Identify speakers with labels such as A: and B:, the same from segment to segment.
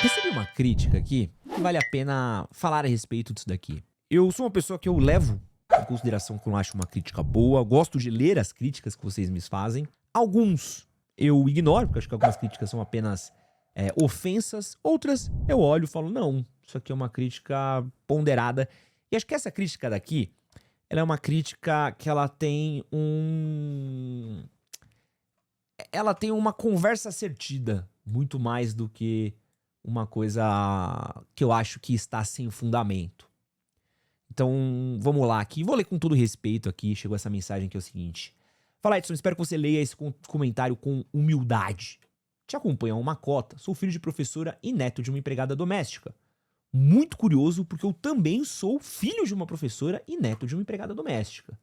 A: Recebi uma crítica aqui que vale a pena falar a respeito disso daqui. Eu sou uma pessoa que eu levo em consideração quando eu acho uma crítica boa, gosto de ler as críticas que vocês me fazem. Alguns eu ignoro, porque acho que algumas críticas são apenas ofensas. Outras eu olho e falo, não, isso aqui é uma crítica ponderada. E acho que essa crítica daqui, ela é uma crítica que ela tem ela tem uma conversa assertiva, muito mais do que uma coisa que eu acho que está sem fundamento. Então, vamos lá aqui. Vou ler com todo respeito aqui. Chegou essa mensagem que é o seguinte. Fala, Edson, espero que você leia esse comentário com humildade. Te acompanho há uma cota. Sou filho de professora e neto de uma empregada doméstica. Muito curioso, porque eu também sou filho de uma professora e neto de uma empregada doméstica.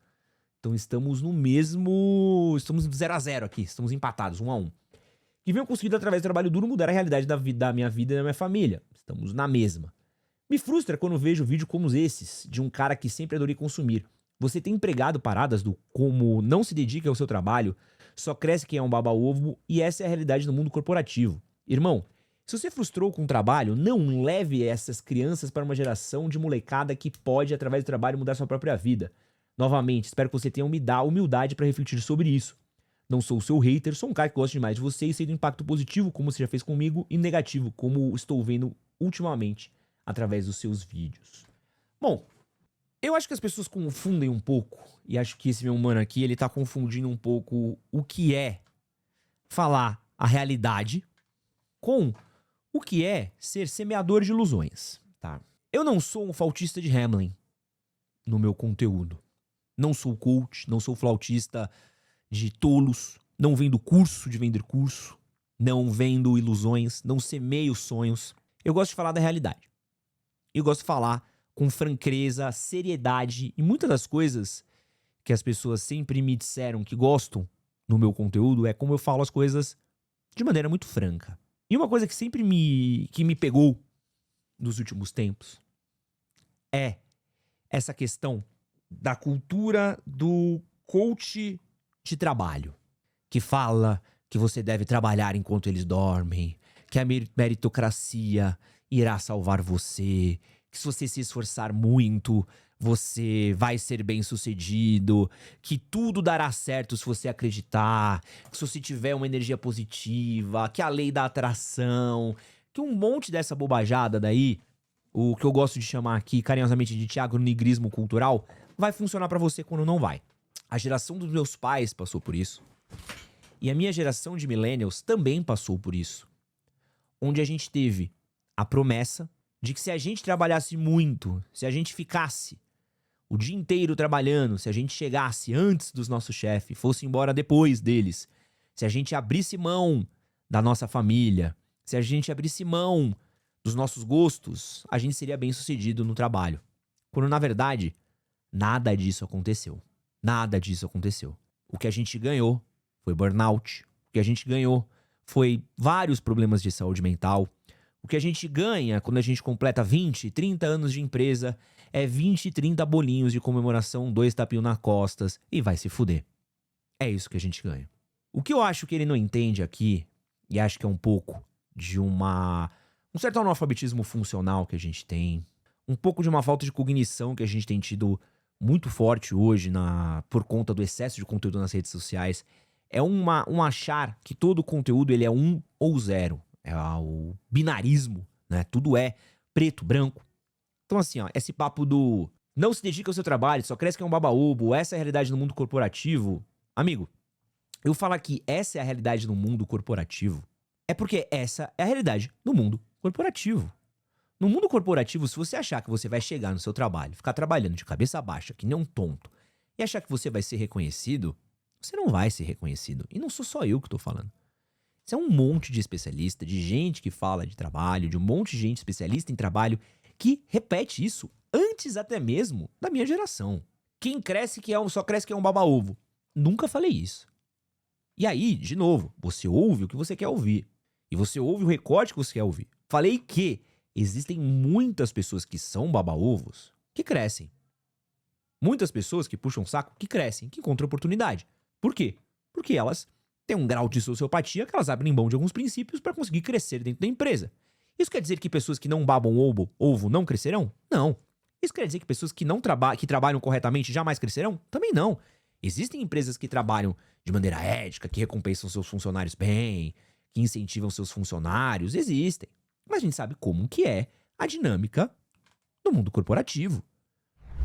A: Então estamos no mesmo... Estamos 0 a 0 aqui. Estamos empatados, 1 a 1. Que venham conseguido, através do trabalho duro, mudar a realidade da minha vida e da minha família. Estamos na mesma. Me frustra quando vejo vídeos como esses, de um cara que sempre adorei consumir. Você tem empregado paradas do como não se dedica ao seu trabalho, só cresce quem é um baba-ovo, e essa é a realidade do mundo corporativo. Irmão, se você frustrou com o trabalho, não leve essas crianças para uma geração de molecada que pode, através do trabalho, mudar sua própria vida. Novamente, espero que você tenha humildade para refletir sobre isso. Não sou o seu hater, sou um cara que gosta demais de você e sei do impacto positivo, como você já fez comigo, e negativo, como estou vendo ultimamente, através dos seus vídeos. Bom, eu acho que as pessoas confundem um pouco, e acho que esse meu mano aqui, ele tá confundindo um pouco o que é falar a realidade com o que é ser semeador de ilusões, tá? Eu não sou um flautista de Hamelin no meu conteúdo. Não sou coach, não sou flautista de tolos, não vendo curso de vender curso, não vendo ilusões, não semeio sonhos. Eu gosto de falar da realidade. Eu gosto de falar com franqueza, seriedade e muitas das coisas que as pessoas sempre me disseram que gostam no meu conteúdo é como eu falo as coisas de maneira muito franca. E uma coisa que sempre me pegou nos últimos tempos é essa questão da cultura do coach de trabalho, que fala que você deve trabalhar enquanto eles dormem, que a meritocracia irá salvar você, que se você se esforçar muito, você vai ser bem-sucedido, que tudo dará certo se você acreditar, que se você tiver uma energia positiva, que a lei da atração, que um monte dessa bobajada daí, o que eu gosto de chamar aqui carinhosamente de tiagronegrismo cultural, vai funcionar pra você quando não vai. A geração dos meus pais passou por isso. E a minha geração de millennials também passou por isso. Onde a gente teve a promessa de que se a gente trabalhasse muito, se a gente ficasse o dia inteiro trabalhando, se a gente chegasse antes dos nossos chefes, fosse embora depois deles, se a gente abrisse mão da nossa família, se a gente abrisse mão dos nossos gostos, a gente seria bem-sucedido no trabalho. Quando, na verdade, nada disso aconteceu. Nada disso aconteceu. O que a gente ganhou foi burnout. O que a gente ganhou foi vários problemas de saúde mental. O que a gente ganha quando a gente completa 20, 30 anos de empresa é 20, 30 bolinhos de comemoração, 2 tapinhos nas costas e vai se fuder. É isso que a gente ganha. O que eu acho que ele não entende aqui, e acho que é um pouco de um certo analfabetismo funcional que a gente tem, um pouco de uma falta de cognição que a gente tem tido muito forte hoje por conta do excesso de conteúdo nas redes sociais, é um achar que todo conteúdo ele é 1 ou 0. É o binarismo, né? Tudo é preto, branco. Então assim, ó, esse papo do não se dedica ao seu trabalho, só cresce que é um baba-ovo, essa é a realidade no mundo corporativo. Amigo, eu falar que essa é a realidade no mundo corporativo é porque essa é a realidade no mundo corporativo. No mundo corporativo, se você achar que você vai chegar no seu trabalho, ficar trabalhando de cabeça baixa, que nem um tonto, e achar que você vai ser reconhecido, você não vai ser reconhecido. E não sou só eu que tô falando. Isso é um monte de especialista, de gente que fala de trabalho, de um monte de gente especialista em trabalho que repete isso antes até mesmo da minha geração. Quem cresce só cresce que é um baba-ovo. Nunca falei isso. E aí, de novo, você ouve o que você quer ouvir. E você ouve o recorte que você quer ouvir. Falei que existem muitas pessoas que são baba-ovos que crescem. Muitas pessoas que puxam o saco que crescem, que encontram oportunidade. Por quê? Porque elas têm um grau de sociopatia que elas abrem mão de alguns princípios para conseguir crescer dentro da empresa. Isso quer dizer que pessoas que não babam ovo não crescerão? Não. Isso quer dizer que pessoas que que trabalham corretamente jamais crescerão? Também não. Existem empresas que trabalham de maneira ética, que recompensam seus funcionários bem, que incentivam seus funcionários. Existem. Mas a gente sabe como que é a dinâmica do mundo corporativo.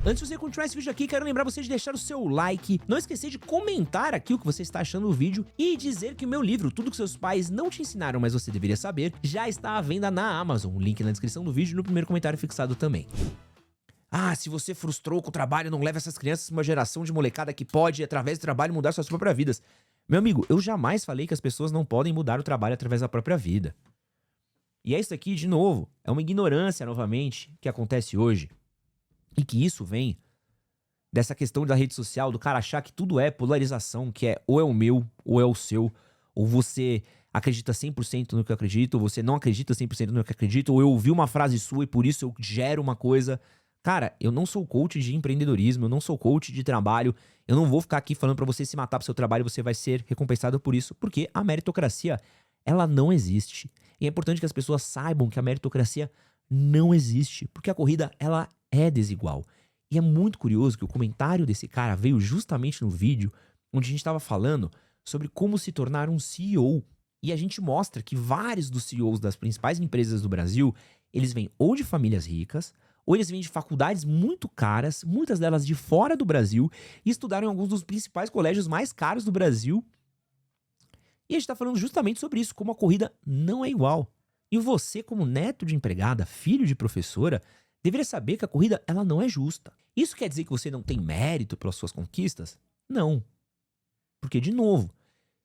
A: Antes de você continuar esse vídeo aqui, quero lembrar você de deixar o seu like, não esquecer de comentar aqui o que você está achando do vídeo e dizer que o meu livro, Tudo que seus pais não te ensinaram, mas você deveria saber, já está à venda na Amazon. Link na descrição do vídeo e no primeiro comentário fixado também. Ah, se você frustrou com o trabalho, não leva essas crianças pra uma geração de molecada que pode, através do trabalho, mudar suas próprias vidas. Meu amigo, eu jamais falei que as pessoas não podem mudar o trabalho através da própria vida. E é isso aqui, de novo, é uma ignorância, novamente, que acontece hoje. E que isso vem dessa questão da rede social, do cara achar que tudo é polarização, que é ou é o meu, ou é o seu, ou você acredita 100% no que eu acredito, ou você não acredita 100% no que eu acredito, ou eu ouvi uma frase sua e por isso eu gero uma coisa. Cara, eu não sou coach de empreendedorismo, eu não sou coach de trabalho, eu não vou ficar aqui falando pra você se matar pro seu trabalho e você vai ser recompensado por isso, porque a meritocracia, ela não existe. E é importante que as pessoas saibam que a meritocracia não existe, porque a corrida, ela é desigual. E é muito curioso que o comentário desse cara veio justamente no vídeo onde a gente estava falando sobre como se tornar um CEO. E a gente mostra que vários dos CEOs das principais empresas do Brasil, eles vêm ou de famílias ricas, ou eles vêm de faculdades muito caras, muitas delas de fora do Brasil, e estudaram em alguns dos principais colégios mais caros do Brasil. E a gente está falando justamente sobre isso, como a corrida não é igual. E você, como neto de empregada, filho de professora, deveria saber que a corrida, ela não é justa. Isso quer dizer que você não tem mérito pelas suas conquistas? Não. Porque, de novo,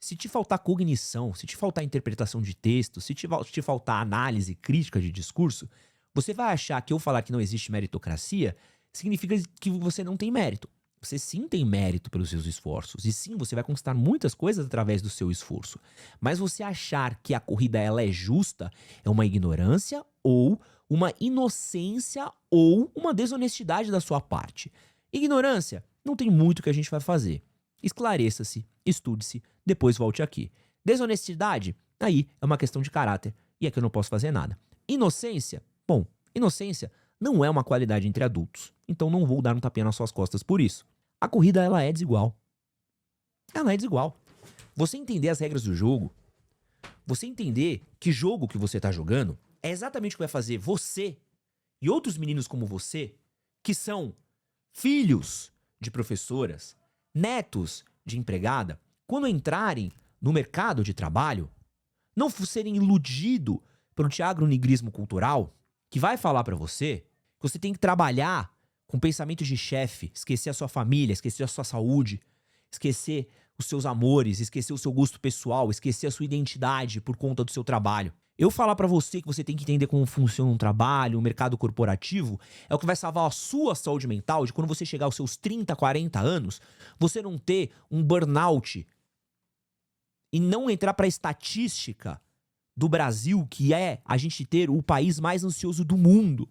A: se te faltar cognição, se te faltar interpretação de texto, se te faltar análise crítica de discurso, você vai achar que eu falar que não existe meritocracia significa que você não tem mérito. Você sim tem mérito pelos seus esforços. E sim, você vai conquistar muitas coisas através do seu esforço. Mas você achar que a corrida ela é justa é uma ignorância ou uma inocência ou uma desonestidade da sua parte. Ignorância, não tem muito que a gente vai fazer. Esclareça-se, estude-se, depois volte aqui. Desonestidade, aí é uma questão de caráter e é que eu não posso fazer nada. Inocência, bom, inocência não é uma qualidade entre adultos, então não vou dar um tapinha nas suas costas por isso. A corrida, ela é desigual. Ela é desigual. Você entender as regras do jogo, você entender que jogo que você tá jogando, é exatamente o que vai fazer você e outros meninos como você, que são filhos de professoras, netos de empregada, quando entrarem no mercado de trabalho, não serem iludidos pelo teatro-nigrismo cultural, que vai falar pra você que você tem que trabalhar com pensamento de chefe, esquecer a sua família, esquecer a sua saúde, esquecer os seus amores, esquecer o seu gosto pessoal, esquecer a sua identidade por conta do seu trabalho. Eu falar pra você que você tem que entender como funciona um trabalho, um mercado corporativo, é o que vai salvar a sua saúde mental de quando você chegar aos seus 30, 40 anos, você não ter um burnout e não entrar pra estatística do Brasil, que é a gente ter o país mais ansioso do mundo,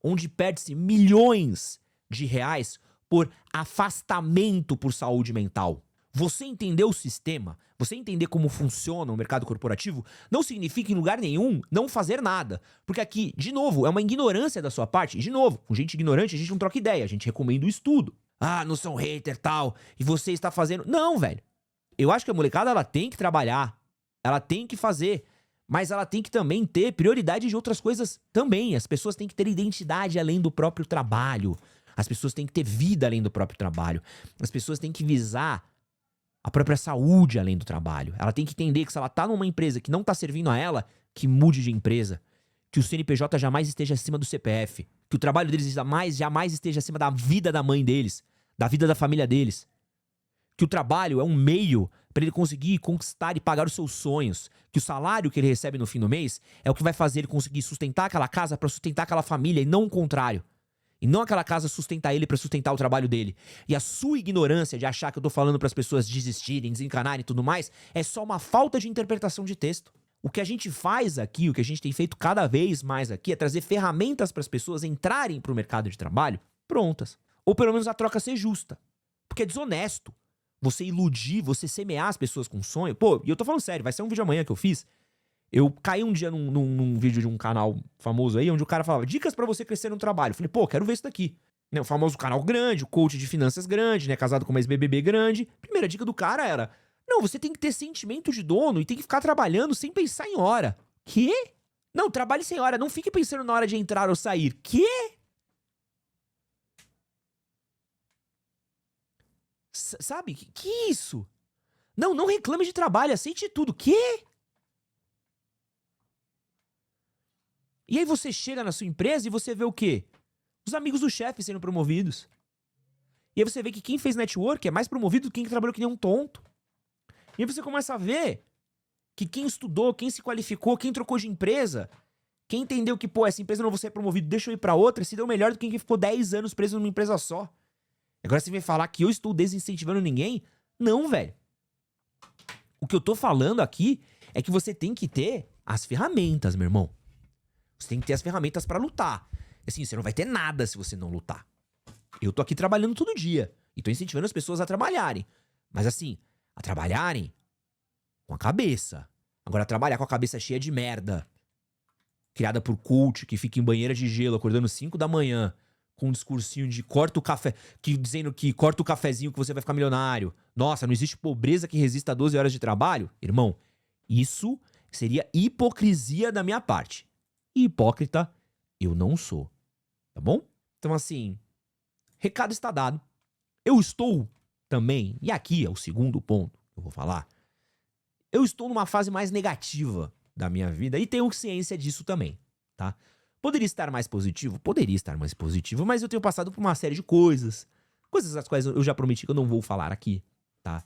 A: onde perde-se milhões de reais por afastamento por saúde mental. Você entender o sistema, você entender como funciona o mercado corporativo, não significa em lugar nenhum não fazer nada. Porque aqui, de novo, é uma ignorância da sua parte. E, de novo, com gente ignorante a gente não troca ideia, a gente recomenda o estudo. Ah, não são hater tal, e você está fazendo... Não, velho. Eu acho que a molecada, ela tem que trabalhar, ela tem que fazer, mas ela tem que também ter prioridade de outras coisas também. As pessoas têm que ter identidade além do próprio trabalho. As pessoas têm que ter vida além do próprio trabalho. As pessoas têm que visar a própria saúde além do trabalho. Ela tem que entender que se ela tá numa empresa que não tá servindo a ela, que mude de empresa. Que o CNPJ jamais esteja acima do CPF. Que o trabalho deles jamais esteja acima da vida da mãe deles. Da vida da família deles. Que o trabalho é um meio para ele conseguir conquistar e pagar os seus sonhos. Que o salário que ele recebe no fim do mês é o que vai fazer ele conseguir sustentar aquela casa para sustentar aquela família e não o contrário. E não aquela casa sustentar ele para sustentar o trabalho dele. E a sua ignorância de achar que eu tô falando para as pessoas desistirem, desencanarem e tudo mais, é só uma falta de interpretação de texto. O que a gente faz aqui, o que a gente tem feito cada vez mais aqui, é trazer ferramentas para as pessoas entrarem pro mercado de trabalho prontas. Ou pelo menos a troca ser justa. Porque é desonesto você iludir, você semear as pessoas com sonho. Pô, e eu tô falando sério, vai ser um vídeo amanhã que eu fiz. Eu caí um dia num vídeo de um canal famoso aí, onde o cara falava dicas pra você crescer no trabalho. Eu falei, pô, quero ver isso daqui. Né, o famoso canal grande, o coach de finanças grande, né? Casado com uma ex-BBB grande. Primeira dica do cara era, não, você tem que ter sentimento de dono e tem que ficar trabalhando sem pensar em hora. Quê? Não, trabalhe sem hora, não fique pensando na hora de entrar ou sair. Quê? Sabe? Que isso? Não, não reclame de trabalho, aceite tudo. Quê? E aí você chega na sua empresa e você vê o quê? Os amigos do chefe sendo promovidos. E aí você vê que quem fez network é mais promovido do que quem trabalhou que nem um tonto. E aí você começa a ver que quem estudou, quem se qualificou, quem trocou de empresa, quem entendeu que, pô, essa empresa não vou ser promovido, deixa eu ir pra outra, se deu melhor do que quem ficou 10 anos preso numa empresa só. Agora você vem falar que eu estou desincentivando ninguém? Não, velho. O que eu tô falando aqui é que você tem que ter as ferramentas, meu irmão. Você tem que ter as ferramentas pra lutar. Assim, você não vai ter nada se você não lutar. Eu tô aqui trabalhando todo dia. E tô incentivando as pessoas a trabalharem. Mas assim, a trabalharem com a cabeça. Agora, trabalhar com a cabeça cheia de merda, criada por coach, que fica em banheira de gelo, acordando 5 da manhã, com um discursinho de corta o café, dizendo que corta o cafezinho que você vai ficar milionário. Nossa, não existe pobreza que resista a 12 horas de trabalho? Irmão, isso seria hipocrisia da minha parte. E hipócrita eu não sou. Tá bom? Então, assim, recado está dado. Eu estou também, e aqui é o segundo ponto que eu vou falar, eu estou numa fase mais negativa da minha vida e tenho ciência disso também, tá? Poderia estar mais positivo? Poderia estar mais positivo, mas eu tenho passado por uma série de coisas. Coisas das quais eu já prometi que eu não vou falar aqui, tá?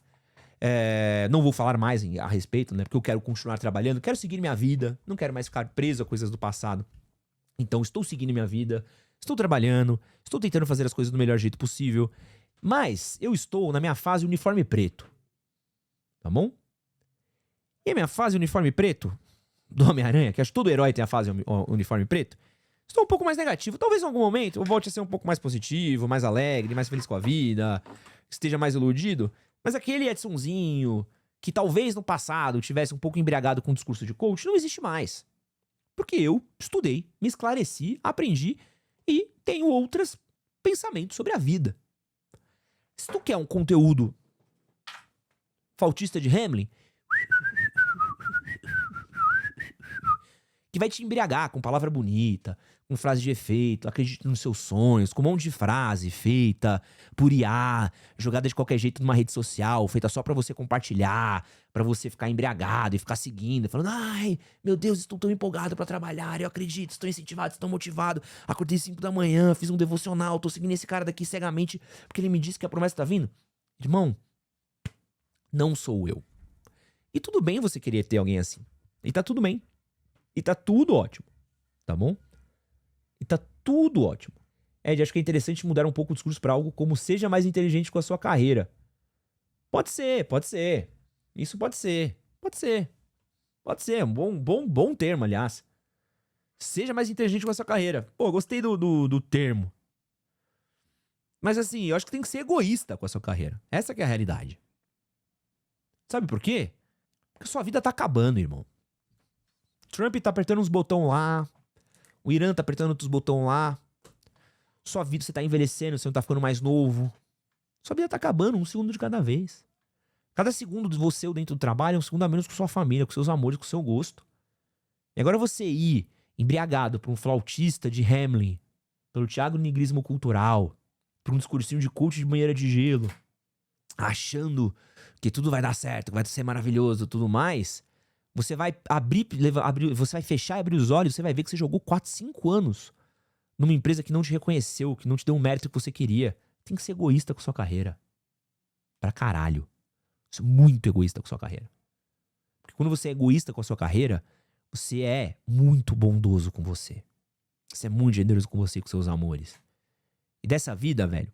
A: Não vou falar mais a respeito, né? Porque eu quero continuar trabalhando, quero seguir minha vida, não quero mais ficar preso a coisas do passado. Então, estou seguindo minha vida, estou trabalhando, estou tentando fazer as coisas do melhor jeito possível, mas eu estou na minha fase uniforme preto, tá bom? E a minha fase uniforme preto, do Homem-Aranha, que acho que todo herói tem a fase uniforme preto, estou um pouco mais negativo. Talvez em algum momento eu volte a ser um pouco mais positivo, mais alegre, mais feliz com a vida, esteja mais iludido, mas aquele Edsonzinho que talvez no passado tivesse um pouco embriagado com o discurso de coach, não existe mais. Porque eu estudei, me esclareci, aprendi e tenho outros pensamentos sobre a vida. Se tu quer um conteúdo flautista de Hamelin, que vai te embriagar com palavra bonita, com frase de efeito, acredite nos seus sonhos, com um monte de frase feita por IA, jogada de qualquer jeito numa rede social, feita só pra você compartilhar, pra você ficar embriagado e ficar seguindo, falando, ai, meu Deus, estou tão empolgado pra trabalhar, eu acredito, estou incentivado, estou motivado, acordei 5 da manhã, fiz um devocional, tô seguindo esse cara daqui cegamente porque ele me disse que a promessa tá vindo. Irmão, não sou eu. E tudo bem você querer ter alguém assim. E tá tudo bem. E tá tudo ótimo, tá bom? E tá tudo ótimo. Ed, acho que é interessante mudar um pouco o discurso pra algo como seja mais inteligente com a sua carreira. Pode ser, pode ser. Isso pode ser, pode ser. Pode ser, um bom termo, aliás. Seja mais inteligente com a sua carreira. Pô, gostei do termo. Mas assim, eu acho que tem que ser egoísta com a sua carreira. Essa que é a realidade. Sabe por quê? Porque a sua vida tá acabando, irmão. Trump tá apertando uns botões lá. O Irã tá apertando outros botões lá. Sua vida, você tá envelhecendo, você não tá ficando mais novo. Sua vida tá acabando, um segundo de cada vez. Cada segundo de você dentro do trabalho é um segundo a menos com sua família, com seus amores, com seu gosto. E agora você ir embriagado por um flautista de Hamelin, pelo Thiago Nigrismo Cultural, por um discursinho de coach de banheira de gelo, achando que tudo vai dar certo, que vai ser maravilhoso e tudo mais... Você vai você vai fechar e abrir os olhos, você vai ver que você jogou 4, 5 anos numa empresa que não te reconheceu, que não te deu o mérito que você queria. Tem que ser egoísta com sua carreira. Pra caralho. Você é muito egoísta com sua carreira. Porque quando você é egoísta com a sua carreira, você é muito bondoso com você. Você é muito generoso com você e com seus amores. E dessa vida, velho,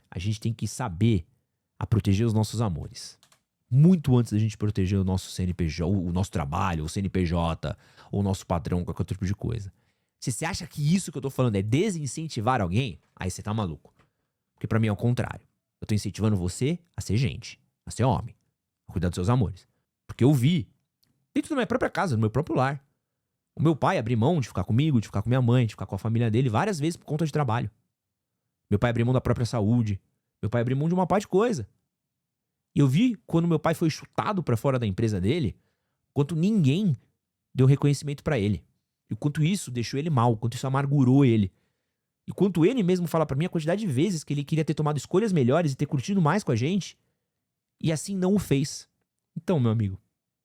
A: a gente tem que saber a proteger os nossos amores. Muito antes da gente proteger o nosso CNPJ, o nosso trabalho, o CNPJ, ou o nosso patrão, qualquer outro tipo de coisa. Se você acha que isso que eu tô falando é desincentivar alguém, aí você tá maluco. Porque pra mim é o contrário. Eu tô incentivando você a ser gente, a ser homem, a cuidar dos seus amores. Porque eu vi Dentro da minha própria casa, no meu próprio lar. O meu pai abriu mão de ficar comigo, de ficar com minha mãe, de ficar com a família dele várias vezes por conta de trabalho. Meu pai abriu mão da própria saúde. Meu pai abriu mão de uma par de coisa. E eu vi quando meu pai foi chutado pra fora da empresa dele, quanto ninguém deu reconhecimento pra ele. E o quanto isso deixou ele mal, quanto isso amargurou ele. E quanto ele mesmo fala pra mim a quantidade de vezes que ele queria ter tomado escolhas melhores e ter curtido mais com a gente, e assim não o fez. Então, meu amigo,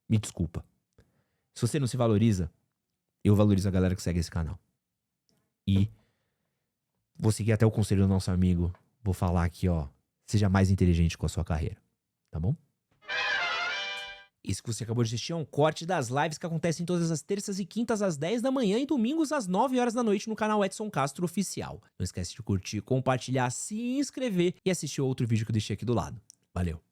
A: me desculpa. Se você não se valoriza, eu valorizo a galera que segue esse canal. E vou seguir até o conselho do nosso amigo. Vou falar aqui, ó. Seja mais inteligente com a sua carreira. Tá bom? Isso que você acabou de assistir é um corte das lives que acontecem todas as terças e quintas às 10 da manhã e domingos às 9 horas da noite no canal Edson Castro Oficial. Não esquece de curtir, compartilhar, se inscrever e assistir outro vídeo que eu deixei aqui do lado. Valeu!